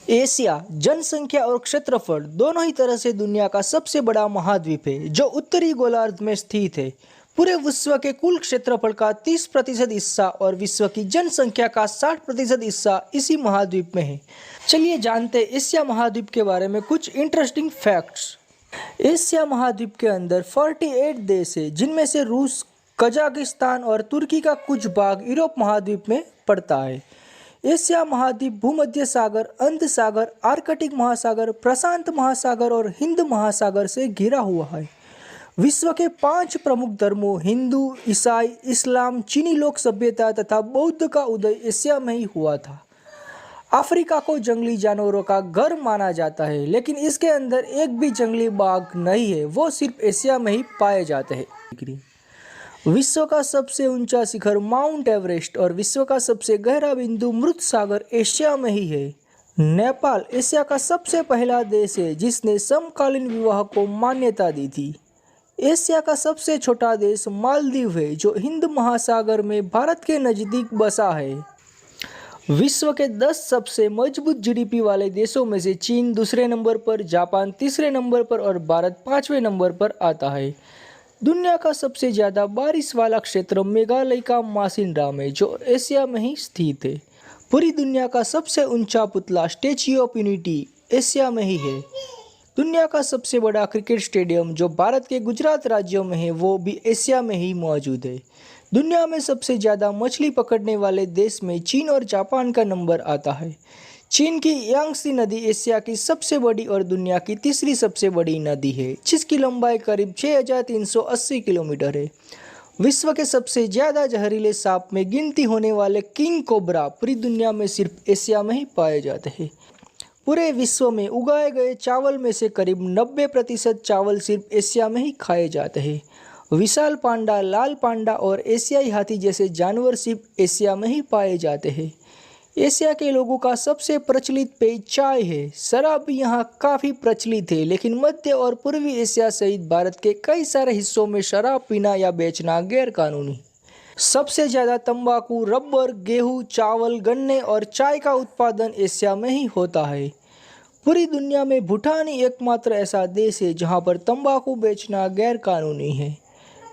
Asia जनसंख्या और क्षेत्रफल दोनों ही तरह से दुनिया का सबसे बड़ा महाद्वीप है जो उत्तरी गोलार्ध में स्थित है। पूरे विश्व के कुल क्षेत्रफल का 30% हिस्सा और विश्व की जनसंख्या का 60% हिस्सा इसी महाद्वीप में है। चलिए जानते हैं एशिया महाद्वीप के बारे में कुछ इंटरेस्टिंग फैक्ट्स। एशिया महाद्वीप के अंदर 48 देश है, जिनमें से रूस, कजाकिस्तान और तुर्की का कुछ भाग यूरोप महाद्वीप में पड़ता है। एशिया महाद्वीप भूमध्य सागर, अंध सागर, आर्कटिक महासागर, प्रशांत महासागर और हिंद महासागर से घिरा हुआ है। विश्व के 5 प्रमुख धर्मों हिंदू, ईसाई, इस्लाम, चीनी लोक सभ्यता तथा बौद्ध का उदय एशिया में ही हुआ था। अफ्रीका को जंगली जानवरों का घर माना जाता है, लेकिन इसके अंदर एक भी जंगली बाघ नहीं है, वो सिर्फ एशिया में ही पाए जाते हैं। विश्व का सबसे ऊंचा शिखर माउंट एवरेस्ट और विश्व का सबसे गहरा बिंदु मृत सागर एशिया में ही है। नेपाल एशिया का सबसे पहला देश है जिसने समकालीन विवाह को मान्यता दी थी। एशिया का सबसे छोटा देश मालदीव है जो हिंद महासागर में भारत के नज़दीक बसा है। विश्व के 10 सबसे मजबूत जीडीपी वाले देशों में से चीन दूसरे नंबर पर, जापान तीसरे नंबर पर और भारत 5वें नंबर पर आता है। दुनिया का सबसे ज़्यादा बारिश वाला क्षेत्र मेघालय का मासिनराम है जो एशिया में ही स्थित है। पूरी दुनिया का सबसे ऊंचा पुतला स्टैच्यू ऑफ यूनिटी एशिया में ही है। दुनिया का सबसे बड़ा क्रिकेट स्टेडियम जो भारत के गुजरात राज्यों में है वो भी एशिया में ही मौजूद है। दुनिया में सबसे ज़्यादा मछली पकड़ने वाले देश में चीन और जापान का नंबर आता है। चीन की यांगत्से नदी एशिया की सबसे बड़ी और दुनिया की तीसरी सबसे बड़ी नदी है, जिसकी लंबाई करीब 6380 किलोमीटर है। विश्व के सबसे ज़्यादा जहरीले सांप में गिनती होने वाले किंग कोबरा पूरी दुनिया में सिर्फ एशिया में ही पाए जाते हैं। पूरे विश्व में उगाए गए चावल में से करीब 90% चावल सिर्फ एशिया में ही खाए जाते हैं। विशाल पांडा, लाल पांडा और एशियाई हाथी जैसे जानवर सिर्फ एशिया में ही पाए जाते हैं। एशिया के लोगों का सबसे प्रचलित पेय चाय है। शराब भी यहाँ काफ़ी प्रचलित है, लेकिन मध्य और पूर्वी एशिया सहित भारत के कई सारे हिस्सों में शराब पीना या बेचना गैरकानूनी। सबसे ज़्यादा तंबाकू, रबर, गेहूँ, चावल, गन्ने और चाय का उत्पादन एशिया में ही होता है। पूरी दुनिया में भूटान ही एकमात्र ऐसा देश है जहाँ पर तंबाकू बेचना गैरकानूनी है।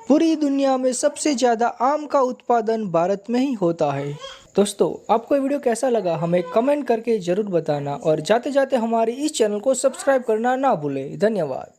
पूरी दुनिया में सबसे ज़्यादा आम का उत्पादन भारत में ही होता है। दोस्तों, आपको ये वीडियो कैसा लगा हमें कमेंट करके ज़रूर बताना और जाते जाते हमारे इस चैनल को सब्सक्राइब करना ना भूलें। धन्यवाद।